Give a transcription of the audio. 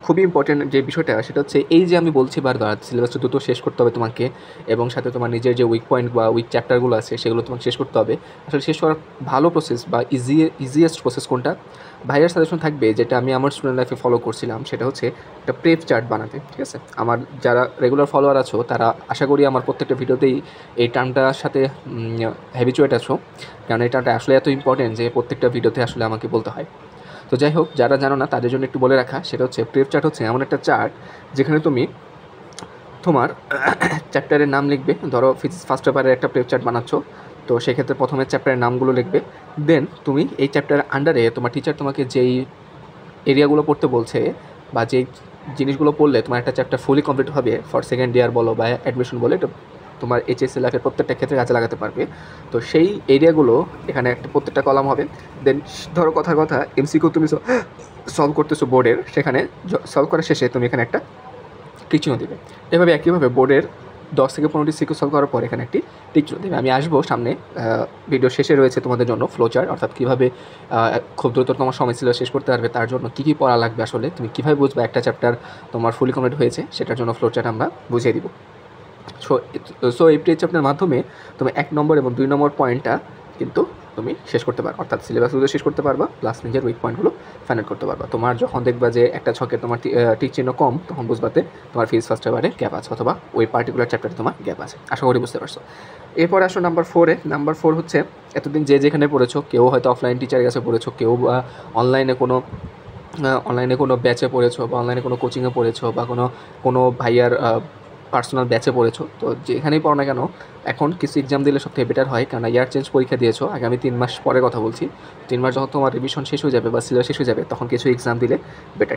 খুবই ইম্পর্টেন্ট যে বিষয়টা সেটা হচ্ছে এই যে আমি বলছি বারবার সিলেবাসটা দ্রুত শেষ করতে হবে তোমাকে, এবং সাথে তোমার নিজের যে উইক পয়েন্ট বা উইক চ্যাপ্টারগুলো আছে সেগুলো তোমাকে শেষ করতে হবে। আসলে শেষ করার ভালো প্রসেস বা ইজিয়েস্ট প্রসেস কোনটা? ভাইয়ের সাজেশন থাকবে যেটা আমি আমার স্টুডেন্ট লাইফে ফলো করছিলাম, সেটা হচ্ছে একটা প্রেপ চার্ট বানাতে। ঠিক আছে, আমার যারা রেগুলার ফলোয়ার আছো তারা আশা করি আমার প্রত্যেকটা ভিডিওতেই এই টার্মটার সাথে হ্যাবিচুয়েট আছো, কারণ এই টার্মটা আসলে এত ইম্পর্টেন্ট যে প্রত্যেকটা ভিডিওতে আসলে আমাকে বলতে হয়। তো যাই হোক, যারা জানো না তাদের জন্য একটু বলে রাখা, সেটা হচ্ছে প্রেপ চার্ট হচ্ছে এমন একটা চার্ট যেখানে তুমি তোমার চ্যাপ্টারের নাম লিখবে। ধরো ফিজিক্স ফার্স্ট পেপারের একটা প্রেপ চার্ট বানাচ্ছ, তো সেক্ষেত্রে প্রথমে চ্যাপ্টারের নামগুলো লিখবে। দেন তুমি এই চ্যাপ্টারের আন্ডারে তোমার টিচার তোমাকে যেই এরিয়াগুলো পড়তে বলছে বা যেই জিনিসগুলো পড়লে তোমার একটা চ্যাপ্টার ফুলি কমপ্লিট হবে ফর সেকেন্ড ইয়ার বলো বা অ্যাডমিশন বলে, এটা তোমার এইচএসসি লাইফের প্রত্যেকটা ক্ষেত্রে কাজে লাগাতে পারবে। তো সেই এরিয়াগুলো এখানে একটা প্রত্যেকটা কলাম হবে। দেন ধরো কথার কথা এমসিকিউ তুমি সলভ করতেছো বোর্ডের, সেখানে সলভ করার শেষে তুমি এখানে একটা টিক চিহ্ন দেবে। এভাবে একইভাবে বোর্ডের 10 থেকে 15টি সিকিউ সলভ করার পর এখানে একটি টিক চিহ্ন দেবে। আমি আসবো সামনে, ভিডিও শেষে রয়েছে তোমাদের জন্য ফ্লো চার্ট, অর্থাৎ কীভাবে খুব দ্রুত তোমার সময় ছিল শেষ করতে পারবে, তার জন্য কী কী পড়া লাগবে, আসলে তুমি কীভাবে বুঝবে একটা চ্যাপ্টার তোমার ফুলি কমপ্লিট হয়েছে, সেটার জন্য ফ্লো চার্ট আমরা বুঝিয়ে দিব। সো এই প্লে চার্টের মাধ্যমে তুমি 1 নম্বর এবং 2 নম্বর পয়েন্টটা কিন্তু তুমি শেষ করতে পারো, অর্থাৎ সিলেবাসগুলো শেষ করতে পারবা, প্লাস নিজের উইক পয়েন্টগুলো ফাইনাল করতে পারবা। তোমার যখন দেখবা যে একটা ছকে তোমার টিক চিহ্ন কম, তখন বুঝবাতে তোমার ফিজিক্স ফার্স্ট পেপারে গ্যাপ আছে, অথবা ওই পার্টিকুলার চ্যাপ্টারে তোমার গ্যাপ আছে। আশা করি বুঝতে পারছো। এরপরে আসো নাম্বার 4-এ। নাম্বার 4 হচ্ছে এতদিন যে যেখানে পড়েছো, কেউ হয়তো অফলাইন টিচারের কাছে পড়েছো, কেউ বা অনলাইনে কোনো ব্যাচে পড়েছো, বা অনলাইনে কোনো কোচিংয়ে পড়েছো, বা কোনো ভাইয়ার পার্সোনাল ব্যাচে পড়েছো। তো যেখানেই পড়ো না কেন, এখন কিছু এক্সাম দিলে সবথেকে বেটার হয়, কারণ ইয়ার চেঞ্জ পরীক্ষা দিয়েছো, আগামী 3 মাস পরে কথা বলছি। 3 মাস যখন তোমার রিভিশন শেষ হয়ে যাবে বা সিলেবাস শেষ হয়ে যাবে, তখন কিছু এক্সাম দিলে বেটার।